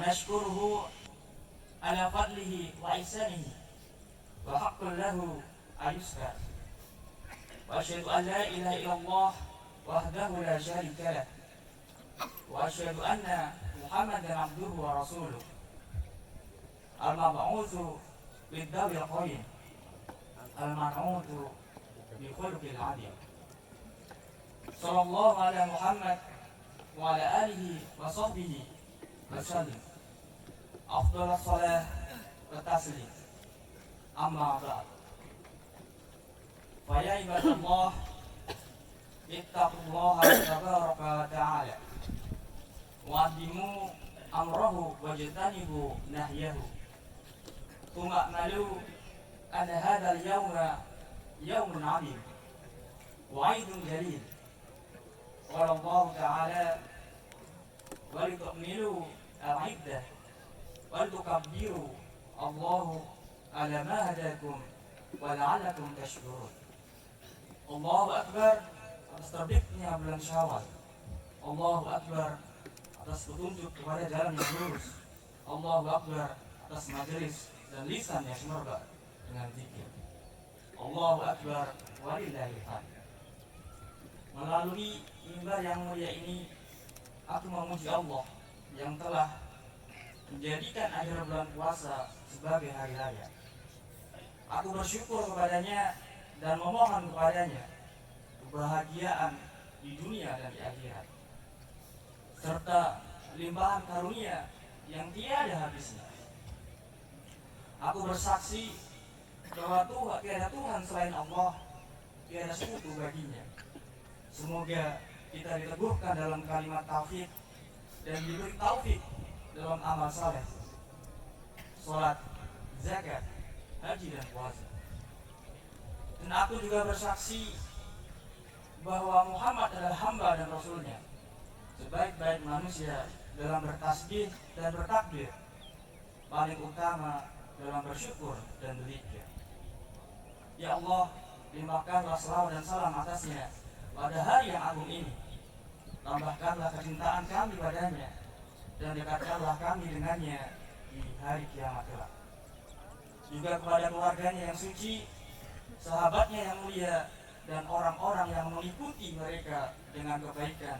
نشكره على فضله وإحسانه وحق له أن يشكر. وأشهد أن لا إله إلا الله وحده لا شريك له، وأشهد أن محمدا عبده ورسوله المبعوث بالدار القويم المنعوت بخلق العظيم. صلى الله على محمد وعلى آله وصحبه وسلم أفضل الصلاة والتسليم. أما بعد، فيا عباد الله اتقوا الله تبارك وتعالى وأديموا أمره واجتنبوا نهيه، ثم اعملوا أن هذا اليوم يوم عظيم وعيد جليل. قال الله تعالى: ولتكملوا العدة ولتكبروا الله على ما هداكم ولعلكم تشكرون. Allahu Akbar atas terbitnya bulan Syawal. Allahu Akbar atas petunjuk kepada jalan yang lurus. Allahu Akbar atas majelis dan lisan yang semerbak dengan zikir. Allahu Akbar walillahil hamd. Melalui mimbar yang mulia ini, aku memuji Allah yang telah menjadikan akhir bulan puasa sebagai hari raya. Aku bersyukur kepadanya dan memohon kepadanya kebahagiaan di dunia dan di akhirat, serta limpahan karunia yang tiada habisnya. Aku bersaksi bahwa tiada Tuhan selain Allah, tiada sekutu baginya. Semoga kita diteguhkan dalam kalimat tauhid dan diberi taufik dalam amal saleh, salat, zakat, haji dan puasa. Dan aku juga bersaksi bahwa Muhammad adalah hamba dan rasulnya, sebaik-baik manusia dalam bertasbih dan bertakbir, paling utama dalam bersyukur dan berzikir. Ya Allah, limpahkanlah selawat dan salam atasnya pada hari yang agung ini. Tambahkanlah kecintaan kami padanya dan dekatkanlah kami dengannya di hari kiamat kelak. Juga kepada keluarganya yang suci, sahabatnya yang mulia, dan orang-orang yang mengikuti mereka dengan kebaikan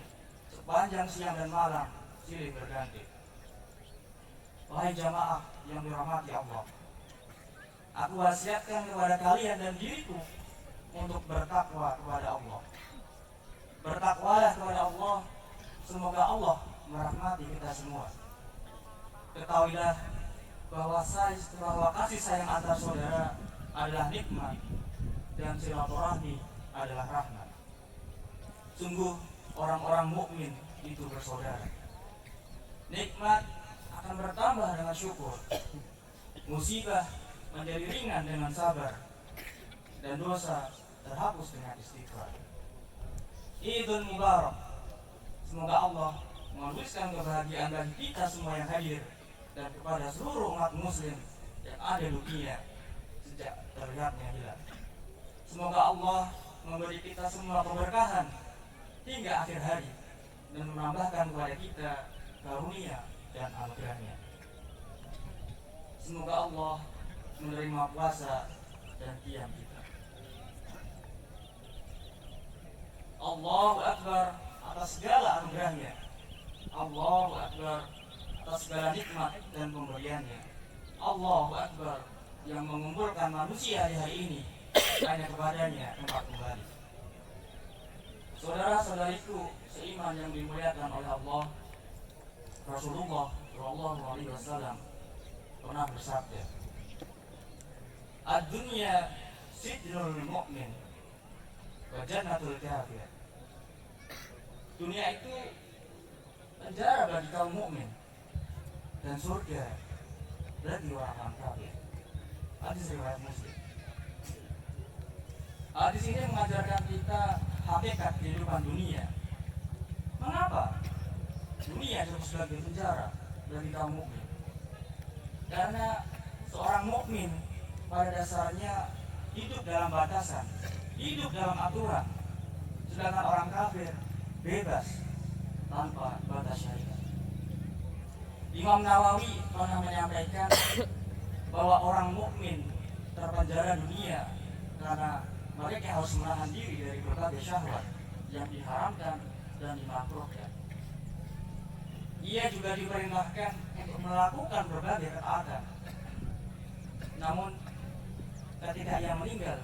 sepanjang siang dan malam silih berganti. Wahai jamaah yang dirahmati Allah, aku wasiatkan kepada kalian dan diriku untuk bertakwa kepada Allah. Bertakwalah kepada Allah, semoga Allah merahmati kita semua. Ketahuilah bahwa kasih sayang antar saudara adalah nikmat dan silaturahmi adalah rahmat. Sungguh orang-orang mukmin itu bersaudara. Nikmat akan bertambah dengan syukur, musibah menjadi ringan dengan sabar, dan dosa terhapus dengan istighfar. Idul Mubarak. Semoga Allah menuliskan kebahagiaan bagi kita semua yang hadir dan kepada seluruh umat muslim yang ada di dunia sejak terlihatnya hilal. Semoga Allah memberi kita semua keberkahan hingga akhir hari dan menambahkan kepada kita karunia dan anugerahnya. Semoga Allah menerima puasa dan qiyam kita. Allahu Akbar atas segala anugerahnya. Allahu Akbar atas segala nikmat dan pemberiannya. Allahu Akbar yang mengumpulkan manusia di hari ini hanya kepadanya tempat kembali. Saudara-saudariku seiman yang dimuliakan oleh Allah, Rasulullah Shallallahu Alaihi Wasallam pernah bersabda, "Ad-dunya sijnul mu'min wa jannatul kafir." Dunia itu penjara bagi kaum mukmin dan surga bagi orang kafir. Hadis riwayat Muslim. Hadis ini mengajarkan kita hakikat kehidupan dunia. Mengapa dunia disebut sebagai penjara bagi kaum mukmin? Karena seorang mukmin pada dasarnya hidup dalam batasan, hidup dalam aturan, sedangkan orang kafir bebas tanpa batas syariat. Imam Nawawi pernah menyampaikan bahwa orang mukmin terpenjara dunia karena mereka harus menahan diri dari berbagai syahwat yang diharamkan dan dimakruhkan. Ia juga diperintahkan untuk melakukan berbagai ketaatan. Namun ketika ia meninggal,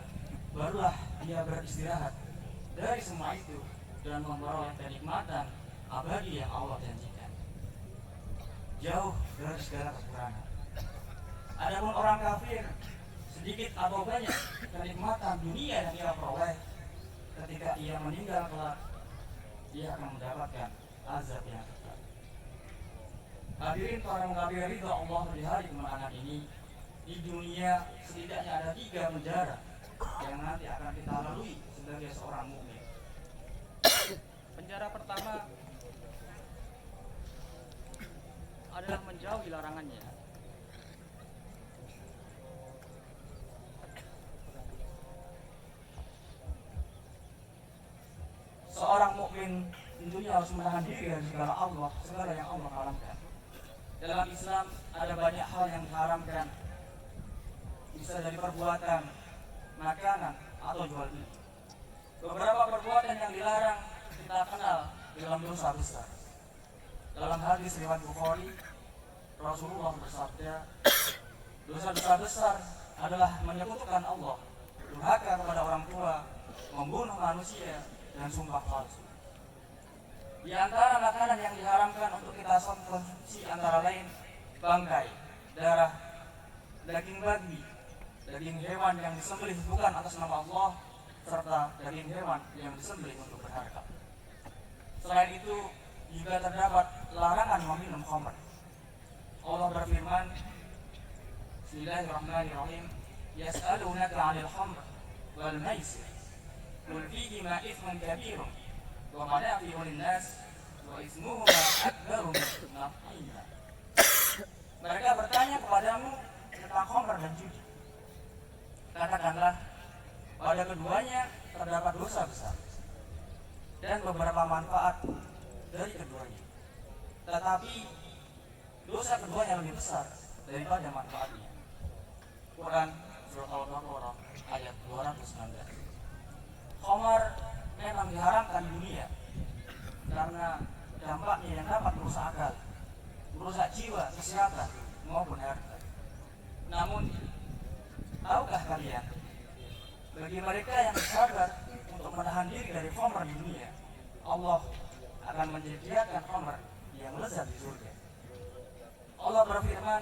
barulah ia beristirahat dari semua itu dan memperoleh kenikmatan abadi yang Allah janjikan, jauh dari segala kekurangan. Adapun orang kafir, sedikit atau banyak kenikmatan dunia yang ia peroleh, ketika ia meninggal kelak, ia akan mendapatkan azab yang kekal. Hadirin para mengabdi ridha Allah di hari kemenangan ini, di dunia setidaknya ada 3 penjara yang nanti akan kita lalui sebagai seorang mukmin. Penjara pertama adalah menjauhi larangannya. Seorang mukmin tentunya harus menahan diri dari segala yang Allah haramkan. Dalam Islam ada banyak hal yang diharamkan, bisa dari perbuatan, makanan, atau jual beli. Beberapa perbuatan yang dilarang kita kenal dalam dosa besar. Dalam hadis riwayat Bukhari, Rasulullah bersabda, dosa besar adalah menyekutukan Allah, durhaka kepada orang tua, membunuh manusia, dan sumpah palsu. Di antara makanan yang diharamkan untuk kita konsumsi antara lain bangkai, darah, daging babi, daging hewan yang disembelih bukan atas nama Allah, serta daging hewan yang disembelih untuk berharga. Selain itu juga terdapat larangan meminum khamr. Allah berfirman, Bismillahirrahmanirrahim, Yas'alunaka 'anil khamr wal maisir, qul fihima ithmun kabirun wa manafi'u lin-nas wa ithmuhuma akbaru min naf'ihima. Mereka bertanya kepadamu tentang khamr dan judi. Katakanlah, pada keduanya terdapat dosa besar dan beberapa manfaat dari keduanya. Tetapi dosa keduanya lebih besar daripada manfaatnya. Quran Surah Al-Baqarah ayat 219. Khamar memang diharamkan di dunia karena dampaknya yang dapat merusak akal, merusak jiwa, kesehatan, maupun harta. Namun, tahukah kalian, bagi mereka yang sabar untuk menahan diri dari khamar di dunia, Allah akan menyediakan khamar yang lezat di surga. Allah berfirman,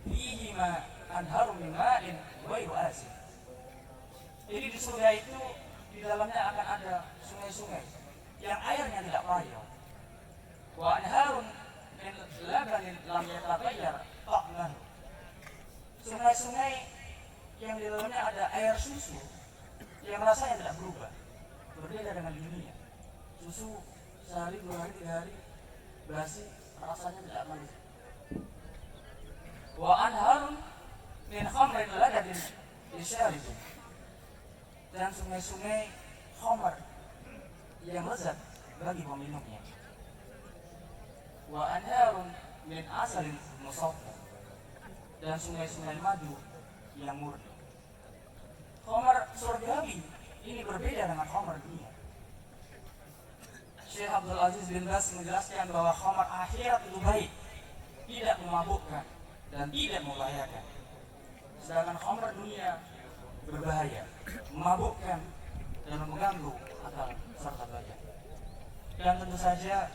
"Fihima anharum min ma'in ghairu asin." Jadi di surga itu di dalamnya akan ada sungai-sungai yang airnya tidak payah. Wa anharun min labanin lam yataghayyar ta'muhu. Sungai-sungai yang di dalamnya ada air susu yang rasanya tidak berubah. Berbeda dengan di dunia. Susu sehari, 2 hari, 3 hari basi, rasanya tidak manis. Wa anharun min khamrin ladatin lisyaribin. Dan sungai-sungai khamar yang lezat bagi peminumnya. Wa anharun min asalin musaffa. Dan sungai-sungai madu yang murni. Khamar surgawi ini berbeda dengan khamar dunia. Syekh Abdul Aziz bin Bas menjelaskan bahwa khamar akhirat itu baik, tidak memabukkan dan tidak membahayakan. Sedangkan khamar dunia berbahaya, memabukkan dan mengganggu akal serta badan. Dan tentu saja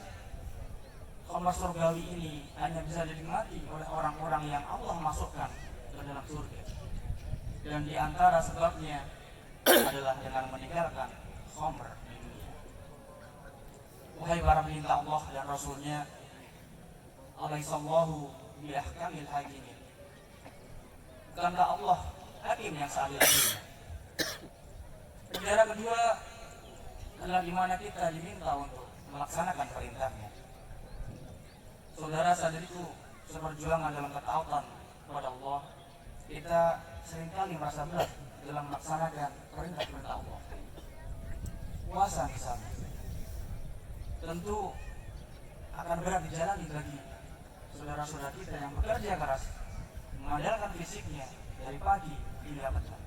khamar surgawi ini hanya bisa dinikmati oleh orang-orang yang Allah masukkan ke dalam surga. Dan di antara sebabnya adalah dengan meninggalkan khamr di dunia. Wahai para perintah Allah dan Rasulnya, Alaihissallahu biahkamil hakimin. Bukankah Allah hakim yang seadil-adilnya? Penjara kedua adalah di mana kita diminta untuk melaksanakan perintahnya. Saudara-saudariku seperjuangan dalam ketaatan kepada Allah, kita seringkali merasa berat dalam melaksanakan perintah-perintah Allah. Puasa misalnya, tentu akan berat dijalani bagi saudara-saudara kita yang bekerja keras, mengandalkan fisiknya dari pagi hingga petang.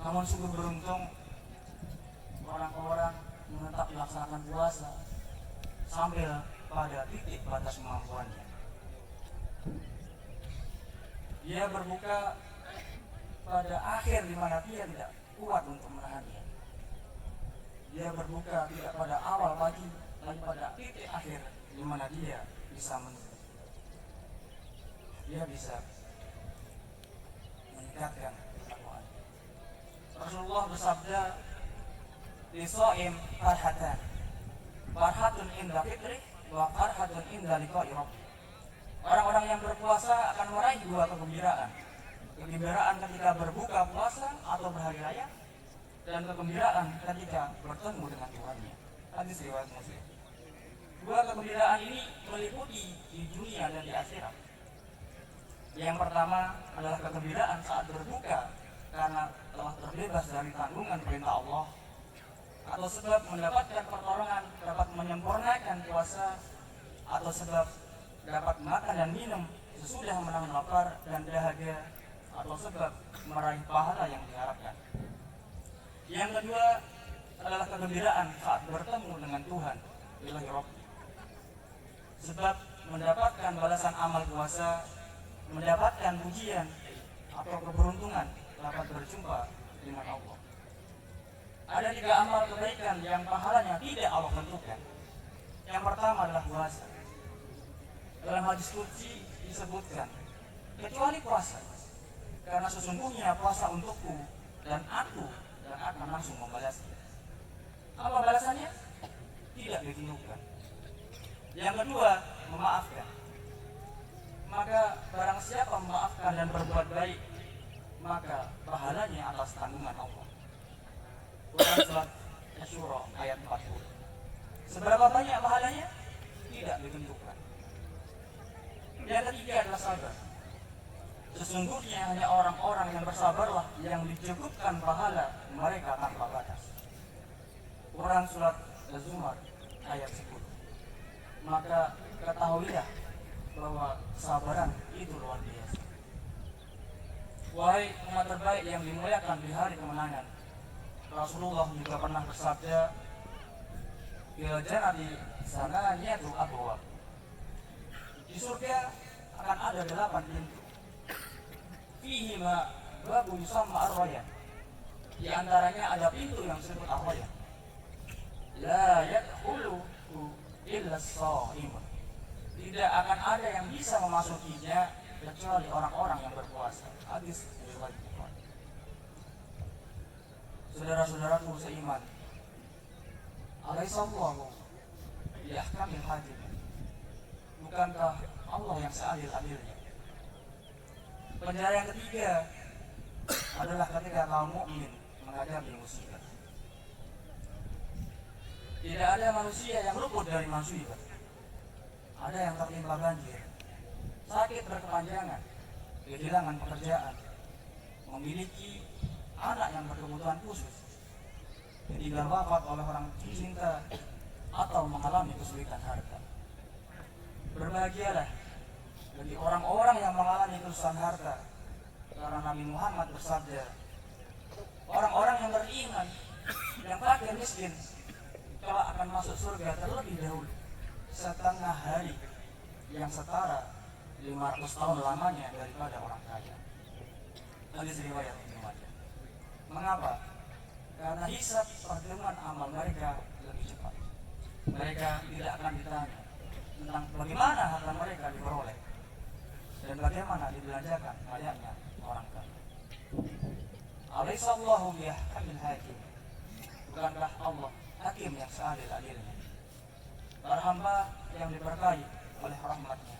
Namun sungguh beruntung orang-orang menetap melaksanakan puasa sambil pada titik batas kemampuannya. Dia berbuka pada akhir di mana dia tidak kuat untuk menahannya. Dia berbuka tidak pada awal pagi, tapi pada titik akhir di mana dia bisa meningkatkan ketakwaan. Rasulullah bersabda, "Lisaim farhatan, farhatun inda fitri wa farhatun inda liqa'i rabbih." Orang-orang yang berpuasa akan meraih dua kegembiraan. Kegembiraan ketika berbuka puasa atau berhari raya, dan kegembiraan ketika bertemu dengan Tuhannya. Hadis riwayat Muslim. Dua kegembiraan ini meliputi di dunia dan di akhirat. Yang pertama adalah kegembiraan saat berbuka karena telah terbebas dari tanggungan perintah Allah, atau sebab mendapatkan pertolongan dapat menyempurnakan puasa, atau sebab dapat makan dan minum sesudah menahan lapar dan dahaga, atau sebab meraih pahala yang diharapkan. Yang kedua adalah kegembiraan saat bertemu dengan Tuhan, Ilahi Rabbi. Sebab mendapatkan balasan amal puasa, mendapatkan pujian atau keberuntungan dapat berjumpa dengan Allah. Ada 3 amal kebaikan yang pahalanya tidak Allah tentukan. Yang pertama adalah puasa. Dalam hadis qudsi disebutkan, kecuali puasa, karena sesungguhnya puasa untukku dan aku yang akan langsung membalasnya. Apa balasannya? Tidak ditentukan. Yang kedua, memaafkan. Maka barang siapa memaafkan dan berbuat baik, maka pahalanya atas tanggungan Allah. Quran surat Asy-Syura ayat 40. Seberapa banyak pahalanya? Tidak ditentukan. Yang ketiga adalah sabar. Sesungguhnya hanya orang-orang yang bersabarlah yang dicukupkan pahala mereka tanpa batas. Quran surat Az-Zumar ayat 10. Maka ketahuilah bahwa kesabaran itu luar biasa. Wahai umat terbaik yang dimuliakan di hari kemenangan, Rasulullah juga pernah bersabda, "Fil jannati samaniyatu abwab." Di surga akan ada 8 pintu. Fihi ma babu yusamma ar-rayyan. Di antaranya ada pintu yang disebut ar-rayyan. La yadkhulu illa as-sha'im. Tidak akan ada yang bisa memasukinya kecuali orang-orang yang berpuasa. Hadis riwayat Bukhari. Saudara-saudaraku seiman, alaihissallahu biahkamil hakim. Bukankah Allah yang seadil-adilnya? Penjara yang ketiga adalah ketika kaum mukmin menghadapi musibah. Tidak ada manusia yang luput dari musibah. Ada yang tertimpa banjir, sakit berkepanjangan, kehilangan pekerjaan, memiliki anak yang berkebutuhan khusus, ditinggal wafat oleh orang cinta, atau mengalami kesulitan harta. Berbahagialah bagi orang-orang yang mengalami kesusahan harta, karena Nabi Muhammad bersabda, orang-orang yang beriman, yang fakir miskin, kelak akan masuk surga terlebih dahulu setengah hari yang setara 500 tahun lamanya daripada orang kaya. Hadis riwayat Ibnu Majah. Mengapa? Karena hisab perhitungan amal mereka lebih cepat. Mereka tidak akan ditanya tentang bagaimana harta mereka diperoleh dan bagaimana dibelanjakan layaknya orang kaya. Alaihissallahu biahkamil hakim. Bukankah Allah hakim yang seadil-adilnya? Para hamba yang diberkahi oleh rahmatnya,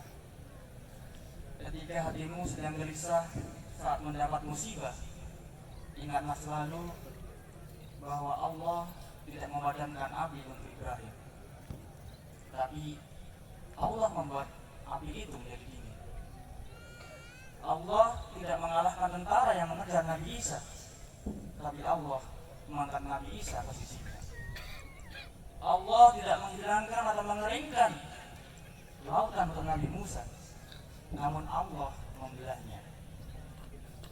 ketika hatimu sedang gelisah saat mendapat musibah, ingatlah selalu bahwa Allah tidak memadamkan api untuk Ibrahim, tapi Allah membuat api itu menjadi dingin. Allah tidak mengalahkan tentara yang mengejar Nabi Isa, tapi Allah mengangkat Nabi Isa ke sisinya. Allah tidak menghilangkan atau mengeringkan lautan untuk Nabi Musa, namun Allah membelahnya.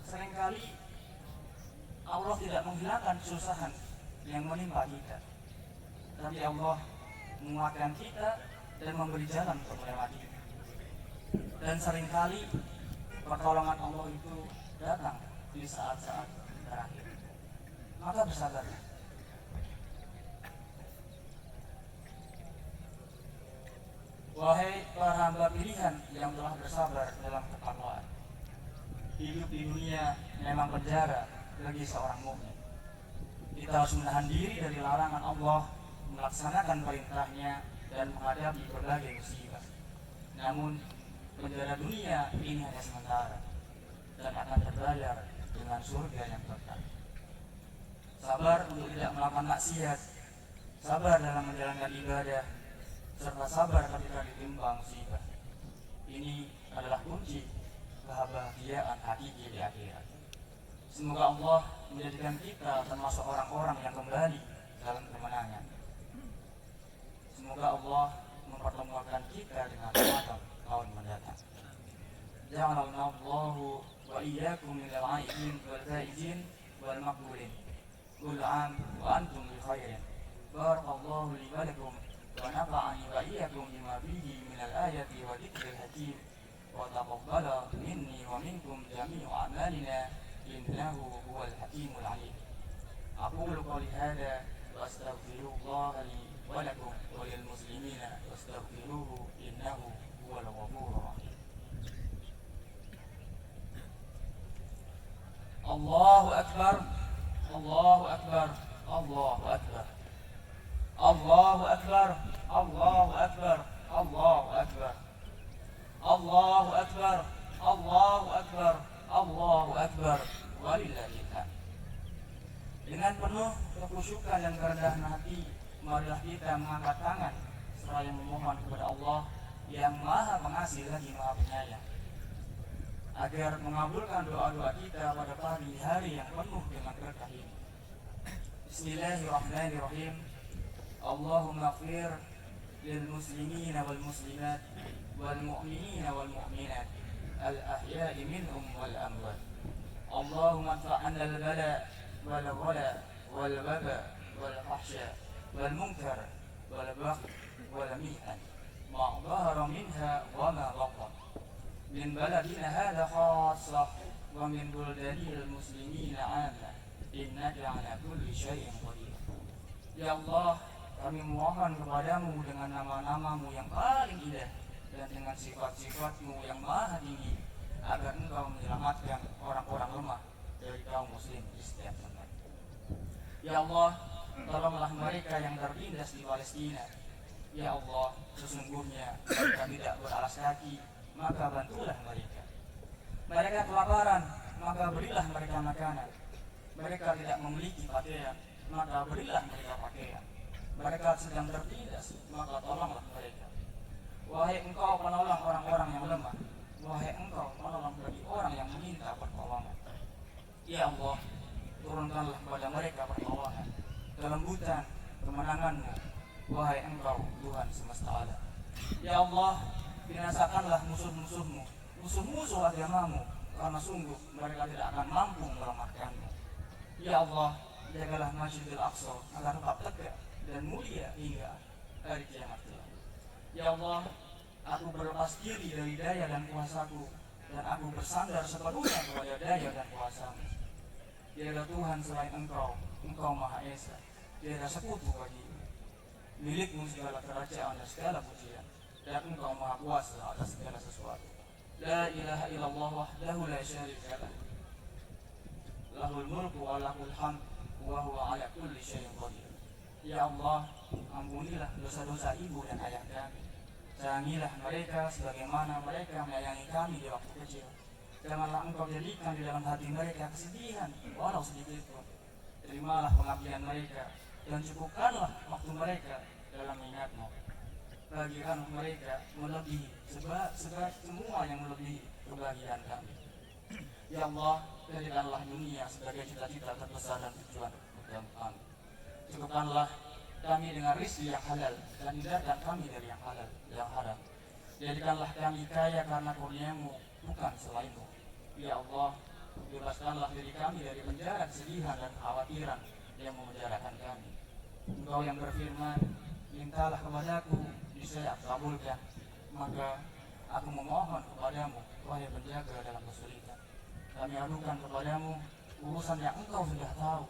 Seringkali Allah tidak menghilangkan kesusahan yang menimpa kita, tapi Allah menguatkan kita dan memberi jalan untuk melewatinya. Dan seringkali pertolongan Allah itu datang di saat-saat terakhir. Maka bersabarlah. Wahai para hamba pilihan yang telah bersabar dalam ketakwaan, hidup di dunia memang penjara bagi seorang mukmin. Kita harus menahan diri dari larangan Allah, melaksanakan perintahnya, dan menghadapi berbagai musibah. Namun, penjara dunia ini hanya sementara dan akan terbayar dengan surga yang kekal. Sabar untuk tidak melakukan maksiat, sabar dalam menjalankan ibadah, serta sabar ketika ditimpa musibah. Ini adalah kunci kebahagiaan hakiki di akhirat. Semoga Allah menjadikan kita termasuk orang-orang yang kembali dalam kemenangan. Semoga Allah mempertemukan kita dengan Ramadan tahun mendatang. Ja'alallahu wa iyyakum minal 'aidin wal faizin wal maqbulin. Kullu 'am wa antum bi khairin. Barakallahu li wa lakum wa nafa'ani wa iyyakum bima fihi minal ayati wa dzikril hakim. Wa taqabbala minni wa minkum jami'u a'malina innahu huwal hakimul 'alim. Aqulu qawli hadza wa astaghfirullah li wa lakum wa lil muslimina wastaghfiruhu innahu huwal ghafurur rahim. Allahu akbar, Allahu akbar, Allahu akbar, Allahu akbar, Allahu akbar, Allahu akbar, Allahu akbar, Allahu akbar, Allahu akbar, walillahil hamd. Dengan penuh kekhusyukan dan kerendahan hati, marilah kita mengangkat tangan seraya memohon kepada Allah yang Maha Pengasih lagi Maha Penyayang, agar mengabulkan doa-doa kita pada pagi hari yang penuh dengan berkah ini. Bismillahirrahmanirrahim. Allahumma ighfir lil muslimin wal muslimat wal mu'minin wal mu'minat al ahya'i minhum wal amwat. Allahumma adfa'anna al bala wal ghala wal waba wal fahsya wal munkar wal baghy wal mihan ma dhahara minha wa ma batan min baladina hadha khassah wa min buldanil muslimina 'amma innaka 'ala kulli syai'in qadir. Ya Allah, kami mohon kepadamu dengan nama-namamu yang paling indah dan dengan sifat-sifatmu yang maha tinggi, agar engkau menyelamatkan orang-orang lemah dari kaum muslim di setiap tempat. Ya Allah, tolonglah mereka yang tertindas di Palestina. Ya Allah, sesungguhnya mereka tidak beralas kaki, maka bantulah mereka. Mereka kelaparan, maka berilah mereka makanan. Mereka tidak memiliki pakaian, maka berilah mereka pakaian. Mereka sedang tertindas, maka tolonglah mereka. Wahai engkau penolong orang-orang yang lemah, wahai engkau penolong bagi orang yang meminta pertolongan. Ya Allah, turunkanlah kepada mereka pertolongan, kelembutan, kemenanganmu, wahai engkau Tuhan semesta alam. Ya Allah, binasakanlah musuh-musuhmu, musuh-musuh agamamu, karena sungguh mereka tidak akan mampu melemahkanmu. Ya Allah, jagalah Masjidil Aqsa agar tetap tegak dan mulia hingga hari kiamat kelak. Ya Allah, aku berlepas diri dari daya dan kuasaku, dan aku bersandar sepenuhnya kepada daya dan kuasamu. Tiada Tuhan selain engkau, engkau Maha Esa, tiada sekutu bagimu. Milikmu segala kerajaan dan segala pujian, dan engkau Maha Kuasa atas segala sesuatu. La ilaha illallah wahdahu la syarika lah. Lahul mulku wa lahul hamd wa huwa ala kulli syai'in qadir. Ya Allah, ampunilah dosa-dosa ibu dan ayah kami. Sayangilah mereka sebagaimana mereka menyayangi kami di waktu kecil. Janganlah engkau jadikan di dalam hati mereka kesedihan, walau sedikit pun. Terimalah pengabdian mereka dan cukupkanlah waktu mereka dalam mengingatmu. Bagikan mereka melebihi sebab semua yang melebihi kebahagiaan kami. Ya Allah, jadikanlah dunia sebagai cita-cita terbesar dan tujuan utama kami. Cukupkanlah kami dengan rizki yang halal dan hindarkan kami dari yang halal, yang haram. Jadikanlah kami kaya karena kurniamu, bukan selainmu. Ya Allah, bebaskanlah diri kami dari penjara kesedihan dan kekhawatiran yang memenjarakan kami. Engkau yang berfirman, mintalah kepadaku, niscaya aku kabulkan. Maka aku memohon kepadamu, wahai penjaga dalam kesulitan. Kami adukan kepadamu urusan yang engkau sudah tahu.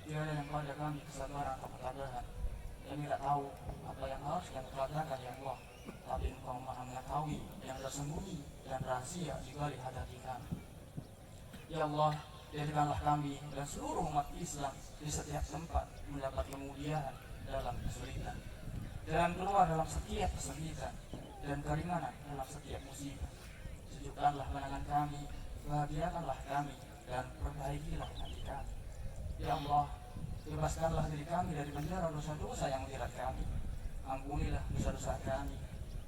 Tiada yang pada kami kesabaran atau ketabahan. Kami tidak tahu apa yang harus kami katakan, ya Allah. Tapi engkau maha mengetahui yang tersembunyi dan rahasia di balik hati kami. Ya Allah, jadikanlah kami dan seluruh umat Islam di setiap tempat mendapat kemuliaan dalam kesulitan, jalan keluar dalam setiap kesempitan, dan keringanan dalam setiap musibah. Sejukkanlah pandangan kami, bahagiakanlah kami, dan perbaikilah hati kami. Ya Allah, bebaskanlah diri kami dari penjara dosa-dosa yang menjerat kami. Ampunilah dosa-dosa kami,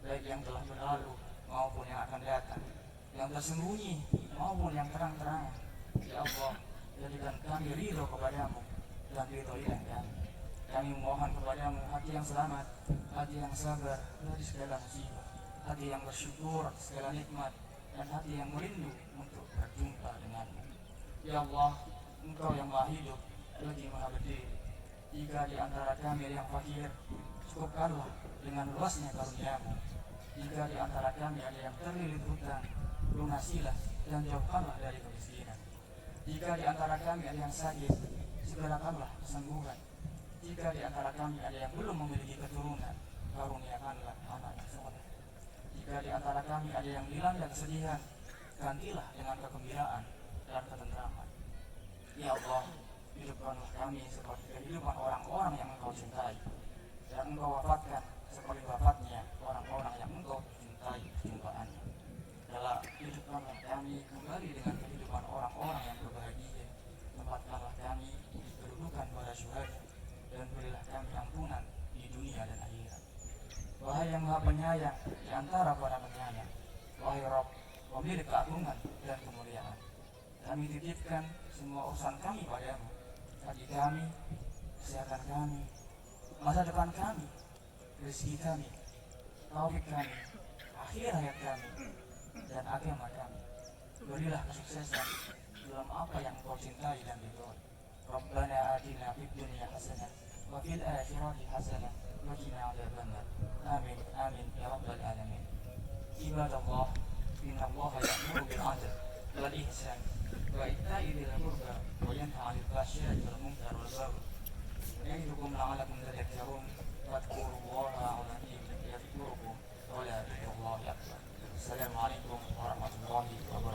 baik yang telah berlalu maupun yang akan datang, yang tersembunyi maupun yang terang-terangan. Ya Allah, jadikan kami ridho kepadamu dan ridhoilah kami. Kami memohon kepadamu hati yang selamat, hati yang sabar dari segala musibah, hati yang bersyukur atas segala nikmat, dan hati yang merindu untuk berjumpa denganmu. Ya Allah, Engkau yang maha hidup lagi maha berdiri. Jika di antara kami ada yang fakir, cukupkanlah dengan luasnya karuniamu. Jika di antara kami ada yang terlilit hutang, lunasilah dan jauhkanlah dari kemiskinan. Jika di antara kami ada yang sakit, segerakanlah kesembuhan. Jika di antara kami ada yang belum memiliki keturunan, karuniakanlah anak yang soleh. Jika di antara kami ada yang dilanda kesedihan, gantilah dengan kegembiraan dan ketentraman. Ya Allah, hidupkanlah kami seperti kehidupan orang-orang yang Engkau cintai, dan Engkau wafatkan seperti wafatnya orang-orang yang Engkau cintai kejumpaannya. Dalam hidupkanlah kami kembali dengan kehidupan orang-orang yang berbahagia. Tempatkanlah kami di kedudukan para syuhada, dan berilah kami ampunan di dunia dan akhirat. Wahai yang maha penyayang di antara para penyayang, wahai Rabb, pemilik keagungan dan kemuliaan, kami titipkan semua urusan kami padamu. Hati kami, kesehatan kami, masa depan kami, rezeki kami, taufik kami, akhir hayat kami, dan agama kami. Berilah kesuksesan dalam apa yang Engkau cintai dan ridhoi. Rabbana atina fid dunya hasanah wa fil akhirati hasanah wa qina adzabannar. Amin amin ya rabbal alamin. Ibadallah, inna Allaha ya'muru bil 'adli wal ihsan wa ita'i dzil qurba wa yanha 'anil fahsya'i wal munkari wal baghi. Ya'idukum la'allakum tadhakkarun. Wadhkurullaha 'azim yadhkurukum wa la dhikrullahi akbar. Assalamualaikum warahmatullahi wabarakatuh.